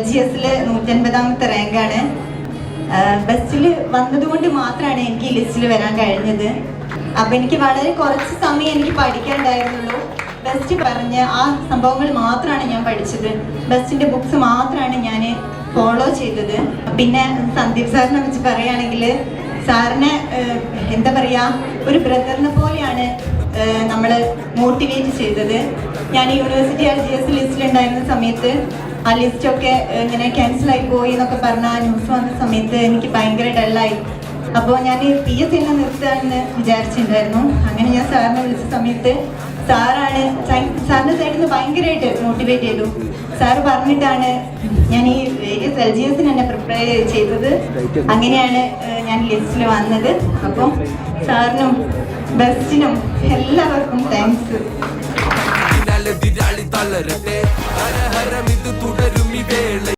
LGS 150ാമത്തെ റാങ്കാണ്. ബെസ്റ്റിൽ വന്നതുകൊണ്ട് മാത്രമാണ് എനിക്ക് ഈ ലിസ്റ്റിൽ വരാൻ കഴിഞ്ഞത്. അപ്പം എനിക്ക് വളരെ കുറച്ച് സമയം എനിക്ക് പഠിക്കാനുണ്ടായിരുന്നുള്ളൂ. ബെസ്റ്റ് പറഞ്ഞ ആ സംഭവങ്ങൾ മാത്രമാണ് ഞാൻ പഠിച്ചത്. ബെസ്റ്റിൻ്റെ ബുക്സ് മാത്രമാണ് ഞാൻ ഫോളോ ചെയ്തത്. പിന്നെ സന്ദീപ് സാറിനെ വെച്ച് പറയുകയാണെങ്കിൽ സാറിനെ എന്താ പറയുക, ഒരു ബ്രദറിനെ പോലെയാണ് നമ്മൾ മോട്ടിവേറ്റ് ചെയ്തത്. ഞാൻ യൂണിവേഴ്സിറ്റി LGS ലിസ്റ്റിലുണ്ടായിരുന്ന സമയത്ത് ആ ലിസ്റ്റൊക്കെ ഇങ്ങനെ ക്യാൻസലായി പോയി എന്നൊക്കെ പറഞ്ഞ ന്യൂസ് വന്ന സമയത്ത് എനിക്ക് ഭയങ്കര ഡല്ലായി. അപ്പോൾ ഞാൻ PSC തന്നെ നിർത്തുകയാണെന്ന് വിചാരിച്ചിട്ടുണ്ടായിരുന്നു. അങ്ങനെ ഞാൻ സാറിനെ വിളിച്ച സമയത്ത് സാറിൻ്റെ സൈഡിൽ നിന്ന് ഭയങ്കരമായിട്ട് മോട്ടിവേറ്റ് ചെയ്തു. സാറ് പറഞ്ഞിട്ടാണ് ഞാൻ ഈ വേരിയസ് LGS തന്നെ പ്രിപ്പയർ ചെയ്തത്. അങ്ങനെയാണ് ഞാൻ ലിസ്റ്റിൽ വന്നത്. അപ്പം സാറിനും ബെസ്റ്റിനും എല്ലാവർക്കും താങ്ക്സ്.